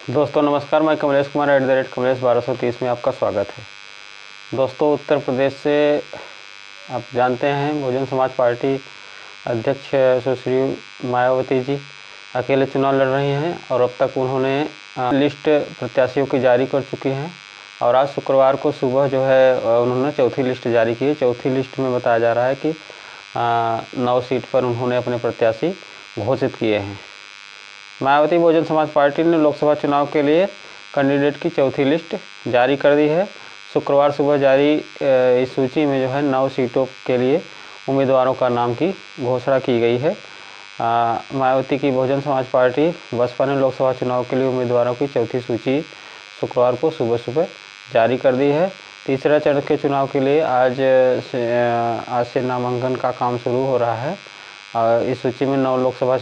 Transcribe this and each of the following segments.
दोस्तों नमस्कार, मैं कमलेश कुमार @कमलेश 1230 में आपका स्वागत है। दोस्तों, उत्तर प्रदेश से आप जानते हैं बहुजन समाज पार्टी अध्यक्ष सुश्री मायावती जी अकेले चुनाव लड़ रही हैं और अब तक उन्होंने लिस्ट प्रत्याशियों की जारी कर चुकी हैं और आज शुक्रवार को सुबह जो है उन्होंने चौथी लिस्ट जारी की है। चौथी लिस्ट में बताया जा रहा है कि 9 सीट पर उन्होंने अपने प्रत्याशी घोषित किए हैं। मायावती बहुजन समाज पार्टी ने लोकसभा चुनाव के लिए कैंडिडेट की चौथी लिस्ट जारी कर दी है। शुक्रवार सुबह जारी इस सूची में जो है 9 सीटों के लिए उम्मीदवारों का नाम की घोषणा की गई है। मायावती की बहुजन समाज पार्टी बसपा ने लोकसभा चुनाव के लिए उम्मीदवारों की चौथी सूची शुक्रवार को सुबह सुबह जारी कर दी है। तीसरा चरण के चुनाव के लिए आज से नामांकन का काम शुरू हो रहा है। इस सूची में 9 लोकसभा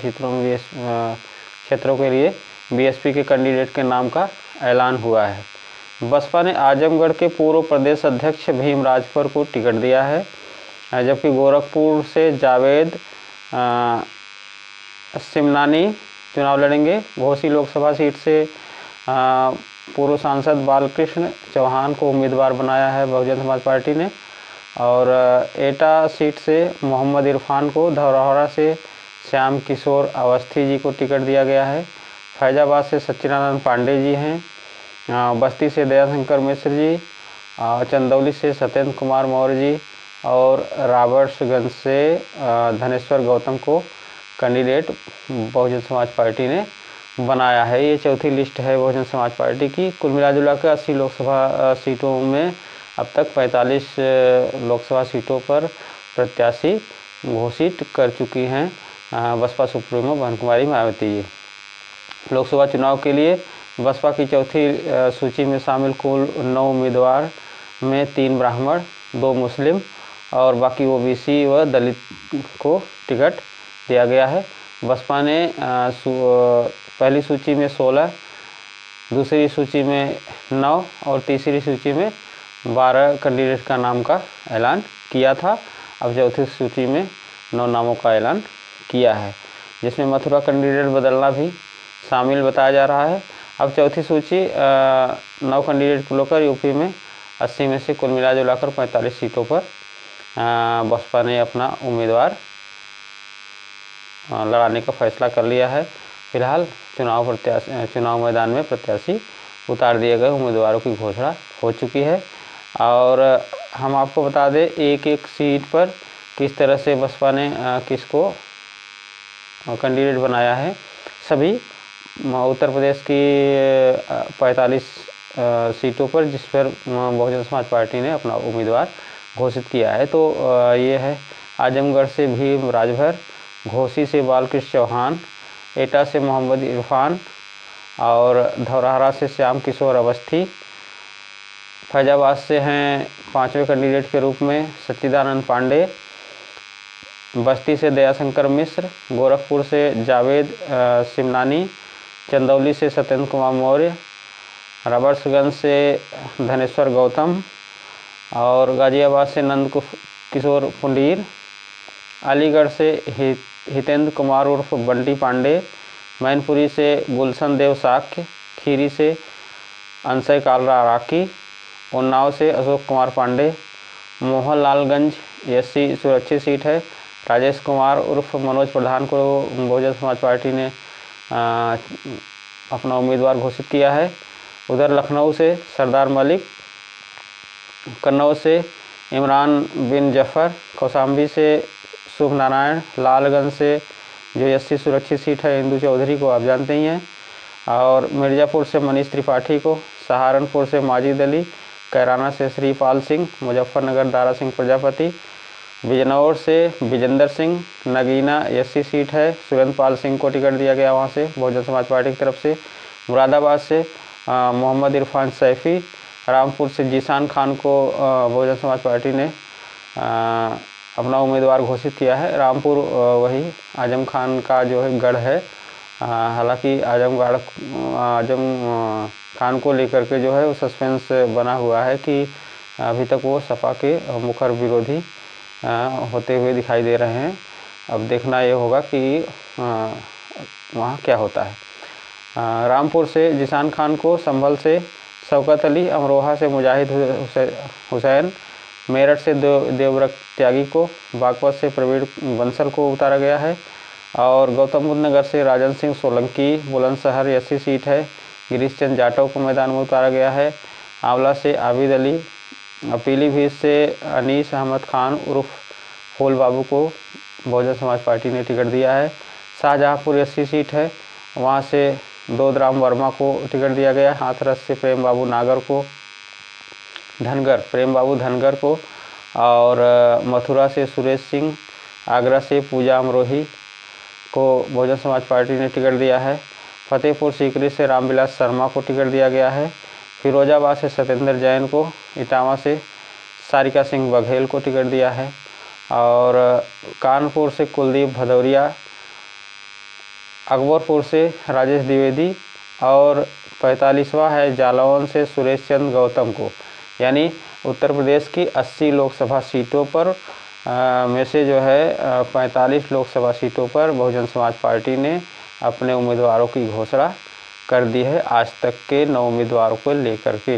क्षेत्रों के लिए बीएसपी के कैंडिडेट के नाम का ऐलान हुआ है। बसपा ने आजमगढ़ के पूर्व प्रदेश अध्यक्ष भीम राजभर को टिकट दिया है, जबकि गोरखपुर से जावेद सिमनानी चुनाव लड़ेंगे। घोसी लोकसभा सीट से पूर्व सांसद बालकृष्ण चौहान को उम्मीदवार बनाया है बहुजन समाज पार्टी ने और एटा सीट से मोहम्मद इरफान को, धौरहरा से श्याम किशोर अवस्थी जी को टिकट दिया गया है। फैजाबाद से सच्चिदानंद पांडे जी हैं, बस्ती से दयाशंकर मिश्र जी, चंदौली से सत्येंद्र कुमार मौर्य जी और रॉबर्ट्सगंज से धनेश्वर गौतम को कैंडिडेट बहुजन समाज पार्टी ने बनाया है। ये चौथी लिस्ट है बहुजन समाज पार्टी की। कुल मिला कर 80 लोकसभा सीटों में अब तक 45 लोकसभा सीटों पर प्रत्याशी घोषित कर चुकी हैं बसपा सुप्रीमो बहन कुमारी मायावती जी। लोकसभा चुनाव के लिए बसपा की चौथी सूची में शामिल कुल 9 उम्मीदवार में 3 ब्राह्मण, 2 मुस्लिम और बाकी ओबीसी व दलित को टिकट दिया गया है। बसपा ने पहली सूची में 16, दूसरी सूची में 9 और तीसरी सूची में 12 कैंडिडेट का नाम का ऐलान किया था। अब चौथी सूची में 9 नामों का ऐलान किया है, जिसमें मथुरा कैंडिडेट बदलना भी शामिल बताया जा रहा है। अब चौथी सूची 9 कैंडिडेट को लेकर यूपी में 80 में से कुल मिलाकर 45 सीटों पर बसपा ने अपना उम्मीदवार लड़ाने का फैसला कर लिया है। फिलहाल चुनाव मैदान में प्रत्याशी उतार दिए गए उम्मीदवारों की घोषणा हो चुकी है और हम आपको बता दें एक सीट पर किस तरह से बसपा ने किसको कैंडिडेट बनाया है। सभी उत्तर प्रदेश की 45 सीटों पर जिस पर बहुजन समाज पार्टी ने अपना उम्मीदवार घोषित किया है। तो ये है आजमगढ़ से भीम राजभर, घोसी से बालकृष्ण चौहान, एटा से मोहम्मद इरफान और धौरहरा से श्याम किशोर अवस्थी। फैजाबाद से हैं 5वें कैंडिडेट के रूप में सच्चिदानंद पांडे, बस्ती से दयाशंकर मिश्र, गोरखपुर से जावेद सिमनानी, चंदौली से सत्येंद्र कुमार मौर्य, रॉबर्ट्सगंज से धनेश्वर गौतम और गाजियाबाद से नंद किशोर पुंडीर, अलीगढ़ से हितेंद्र कुमार उर्फ बंटी पांडे, मैनपुरी से गुलशन देव साक्य, खीरी से अंशय कालरा राकी, उन्नाव से अशोक कुमार पांडे, मोहनलालगंज एससी सुरक्षित सीट है, राजेश कुमार उर्फ मनोज प्रधान को बहुजन समाज पार्टी ने अपना उम्मीदवार घोषित किया है। उधर लखनऊ से सरदार मलिक, कन्नौज से इमरान बिन जफ़र, कौशाम्बी से शुभ नारायण, लालगंज से जो एससी सुरक्षित सीट है इंदू चौधरी को आप जानते ही हैं, और मिर्ज़ापुर से मनीष त्रिपाठी को, सहारनपुर से माजिद अली, कैराना से श्रीपाल सिंह, मुजफ्फरनगर दारा सिंह प्रजापति, बिजनौर से विजेंद्र सिंह, नगीना एससी सीट है, सुरेंद्र पाल सिंह को टिकट दिया गया वहाँ से बहुजन समाज पार्टी की तरफ से, मुरादाबाद से मोहम्मद इरफान सैफ़ी, रामपुर से जीशान खान को बहुजन समाज पार्टी ने अपना उम्मीदवार घोषित किया है। रामपुर वही आजम खान का जो है गढ़ है, हालांकि आजम खान को लेकर के जो है वो सस्पेंस बना हुआ है कि अभी तक वो सपा के मुखर विरोधी होते हुए दिखाई दे रहे हैं। अब देखना ये होगा कि वहाँ क्या होता है। रामपुर से जिशान खान को, संभल से शौकत अली, अमरोहा से मुजाहिद हुसैन, मेरठ से देवव्रत त्यागी को, बागपत से प्रवीण बंसल को उतारा गया है और गौतम बुद्ध नगर से राजन सिंह सोलंकी, बुलंदशहर 80 सीट है, गिरीश चंद जाटव को मैदान में उतारा गया है। आंवला से आबिद अली, पीलीभीत से अनीस अहमद खान उर्फ फूल बाबू को बहुजन समाज पार्टी ने टिकट दिया है। शाहजहाँपुर 80 सीट है, वहाँ से दोदराम वर्मा को टिकट दिया गया। हाथरस से प्रेम बाबू नागर को, प्रेम बाबू धनगर को, और मथुरा से सुरेश सिंह, आगरा से पूजा अमरोही को बहुजन समाज पार्टी ने टिकट दिया है। फतेहपुर सीकरी से रामविलास शर्मा को टिकट दिया गया है। फिरोजाबाद से सत्येंद्र जैन को, इटावा से सारिका सिंह बघेल को टिकट दिया है और कानपुर से कुलदीप भदौरिया, अकबरपुर से राजेश द्विवेदी और 45वां है जालौन से सुरेश चंद्र गौतम को। यानी उत्तर प्रदेश की 80 लोकसभा सीटों पर में से जो है 45 लोकसभा सीटों पर बहुजन समाज पार्टी ने अपने उम्मीदवारों की घोषणा कर दी है, आज तक के 9 उम्मीदवारों को लेकर के।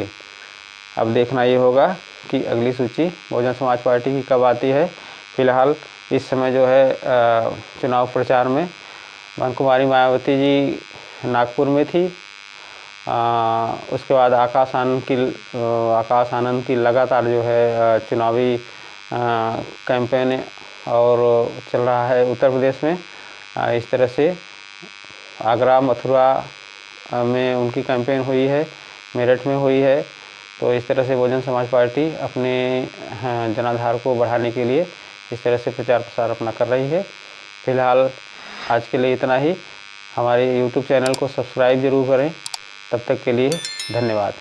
अब देखना ये होगा कि अगली सूची बहुजन समाज पार्टी की कब आती है। फिलहाल इस समय जो है चुनाव प्रचार में कुमारी मायावती जी नागपुर में थी, उसके बाद आकाश आनंद की लगातार जो है चुनावी कैंपेन और चल रहा है उत्तर प्रदेश में। इस तरह से आगरा, मथुरा में उनकी कैंपेन हुई है, मेरठ में हुई है। तो इस तरह से बहुजन समाज पार्टी अपने जनाधार को बढ़ाने के लिए इस तरह से प्रचार प्रसार अपना कर रही है। फिलहाल आज के लिए इतना ही। हमारे YouTube चैनल को सब्सक्राइब ज़रूर करें। तब तक के लिए धन्यवाद।